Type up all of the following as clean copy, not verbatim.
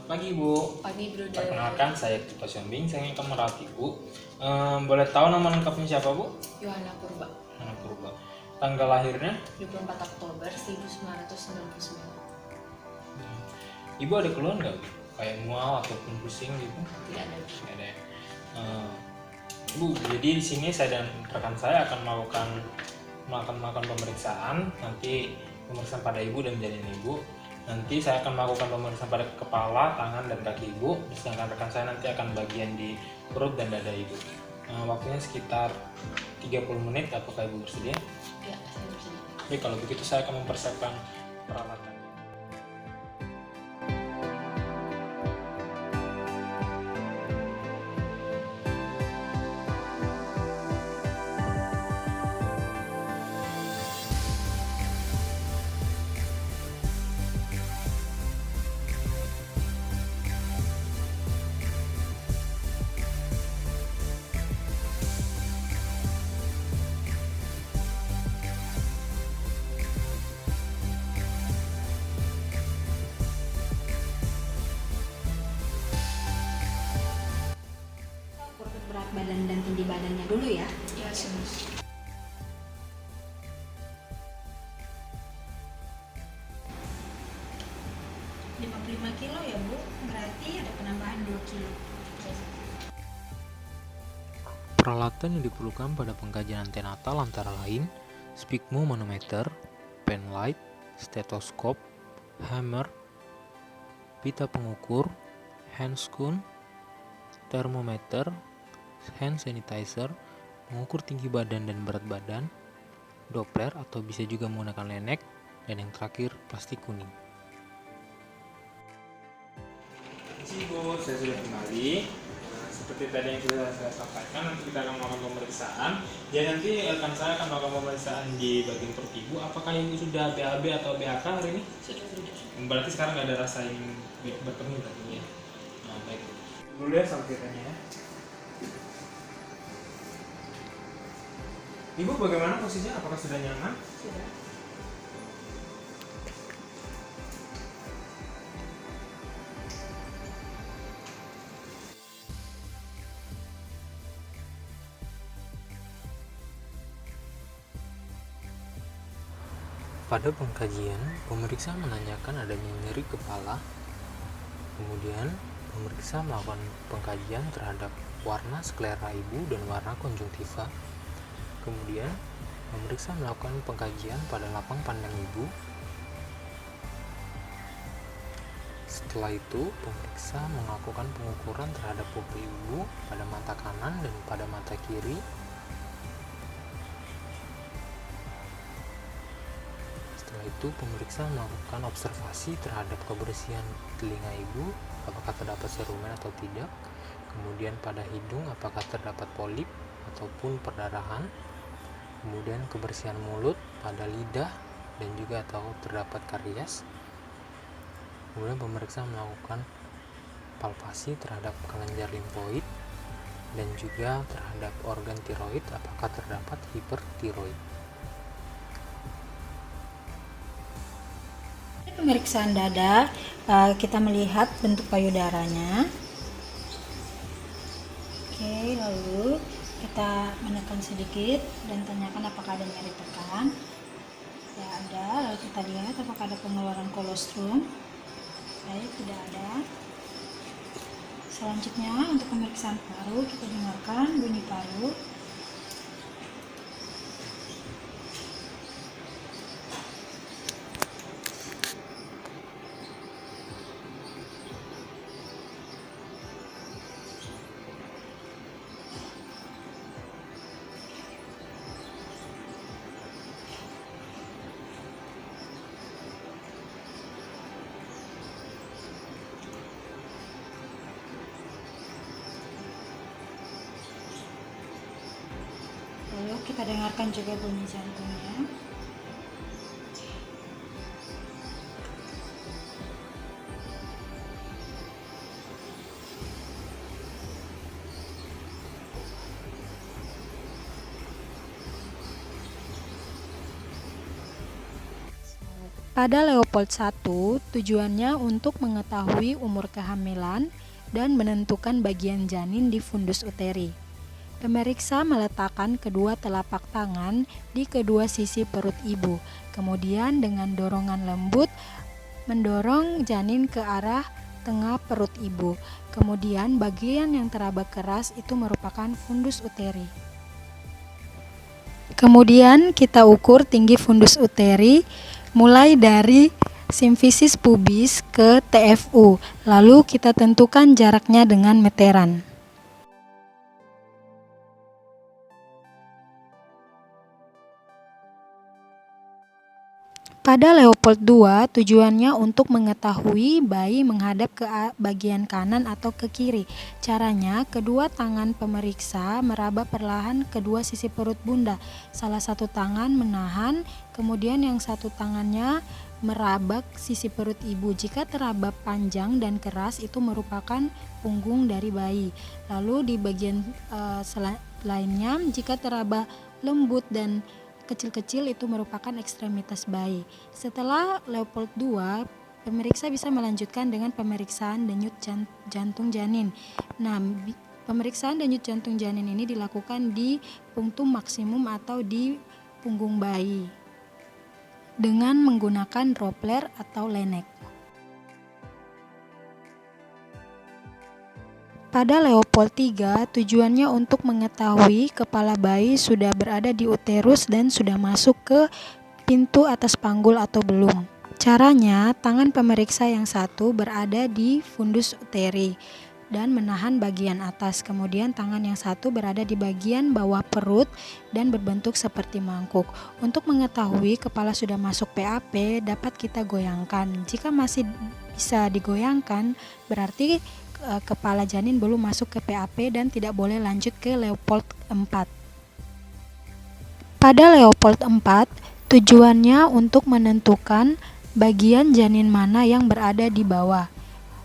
Pagi Bu. Pagi Bruder. Perkenalkan saya Tifa Siombing, saya akan merawat Ibu. Boleh tahu nama lengkapnya siapa Bu? Yohana Purba. Yohana Purba. Tanggal lahirnya? 24 Oktober 1999. Ibu ada keluhan nggak Bu? Kayak mual ataupun pusing gitu? Tidak ada. Nggak ada ya? Bu, jadi di sini saya dan rekan saya akan melakukan pemeriksaan. Nanti pemeriksaan pada Ibu dan janin Ibu. Nanti saya akan melakukan pemeriksaan pada kepala, tangan, dan kaki Ibu. Sedangkan rekan saya nanti akan bagian di perut dan dada Ibu. Waktunya sekitar 30 menit. Apakah Ibu bersedia? Ya, saya bersedia. Oke, kalau begitu saya akan mempersiapkan peralatan. Ukur berat badan dan tinggi badannya dulu ya. Ya, sus. Lima kilo ya Bu, berarti ada penambahan 2 kilo. Peralatan yang diperlukan pada pengkajian antenatal antara lain sphygmomanometer, pen light, stetoskop, hammer, pita pengukur, handscoon, termometer, hand sanitizer, mengukur tinggi badan dan berat badan, Doppler atau bisa juga menggunakan lenek, dan yang terakhir plastik kuning. Bu, saya sudah kembali. Seperti tadi yang sudah saya sampaikan, nanti kita akan melakukan pemeriksaan. Ya, nanti rekan saya akan melakukan pemeriksaan di bagian perut Ibu. Apakah Ibu sudah BAB atau BAK hari ini? Sudah, Bruder. Berarti sekarang nggak ada rasa yang bertemu berarti ya. Nah, baik. Dulu ya salpeternya ya. Ibu bagaimana posisinya? Apakah sudah nyaman? Sudah. Pada pengkajian, pemeriksa menanyakan adanya nyeri kepala. Kemudian, pemeriksa melakukan pengkajian terhadap warna sklera ibu dan warna konjungtiva. Kemudian, pemeriksa melakukan pengkajian pada lapang pandang ibu. Setelah itu, pemeriksa melakukan pengukuran terhadap pupil ibu pada mata kanan dan pada mata kiri. Setelah itu, pemeriksa melakukan observasi terhadap kebersihan telinga ibu, apakah terdapat serumen atau tidak. Kemudian pada hidung, apakah terdapat polip ataupun perdarahan. Kemudian kebersihan mulut, pada lidah, dan juga atau terdapat karies. Kemudian pemeriksa melakukan palpasi terhadap kelenjar limfoid dan juga terhadap organ tiroid, apakah terdapat hipertiroid. Pemeriksaan dada, kita melihat bentuk payudaranya. Oke, lalu kita menekan sedikit dan tanyakan apakah ada nyeri tekan. Ya ada, lalu kita lihat apakah ada pengeluaran kolostrum. Baik, tidak ada. Selanjutnya untuk pemeriksaan paru, kita dengarkan bunyi paru. Lalu kita dengarkan juga bunyi jantungnya. Pada Leopold I, tujuannya untuk mengetahui umur kehamilan dan menentukan bagian janin di fundus uteri. Pemeriksa meletakkan kedua telapak tangan di kedua sisi perut ibu, kemudian dengan dorongan lembut mendorong janin ke arah tengah perut ibu. Kemudian bagian yang teraba keras itu merupakan fundus uteri. Kemudian kita ukur tinggi fundus uteri mulai dari simfisis pubis ke TFU, lalu kita tentukan jaraknya dengan meteran. Pada Leopold II, tujuannya untuk mengetahui bayi menghadap ke bagian kanan atau ke kiri. Caranya, kedua tangan pemeriksa meraba perlahan kedua sisi perut bunda. Salah satu tangan menahan, kemudian yang satu tangannya meraba sisi perut ibu. Jika teraba panjang dan keras, itu merupakan punggung dari bayi. Lalu di bagian lainnya, jika teraba lembut dan kecil-kecil itu merupakan ekstremitas bayi. Setelah Leopold II, pemeriksa bisa melanjutkan dengan pemeriksaan denyut jantung janin. Nah, pemeriksaan denyut jantung janin ini dilakukan di punktum maksimum atau di punggung bayi dengan menggunakan Doppler atau Lennec. Pada Leopold III, tujuannya untuk mengetahui kepala bayi sudah berada di uterus dan sudah masuk ke pintu atas panggul atau belum. Caranya, tangan pemeriksa yang satu berada di fundus uteri dan menahan bagian atas. Kemudian tangan yang satu berada di bagian bawah perut dan berbentuk seperti mangkuk. Untuk mengetahui kepala sudah masuk PAP, dapat kita goyangkan. Jika masih bisa digoyangkan, berarti kepala janin belum masuk ke PAP dan tidak boleh lanjut ke Leopold IV. Pada Leopold IV, tujuannya untuk menentukan bagian janin mana yang berada di bawah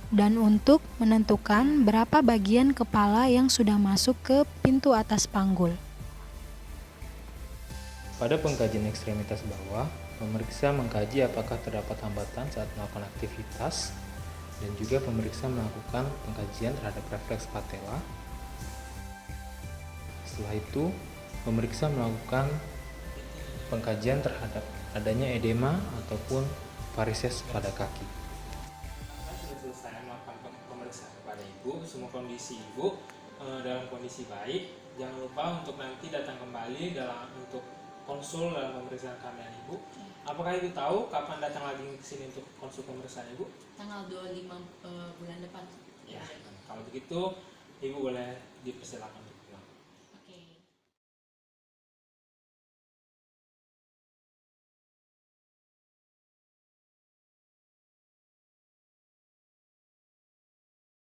dan untuk menentukan berapa bagian kepala yang sudah masuk ke pintu atas panggul. Pada pengkajian ekstremitas bawah, pemeriksa mengkaji apakah terdapat hambatan saat melakukan aktivitas, dan juga pemeriksa melakukan pengkajian terhadap refleks patella. Setelah itu, pemeriksa melakukan pengkajian terhadap adanya edema ataupun varises pada kaki. Sudah selesai melakukan pemeriksaan kepada ibu, semua kondisi ibu dalam kondisi baik. Jangan lupa untuk nanti datang kembali untuk konsul dalam pemeriksaan kehamilan ibu. Apakah ibu tahu kapan datang lagi ke sini untuk konsul pemeriksaan ibu? Tanggal 25 bulan depan. Ya, kalau begitu ibu boleh dipersilakan.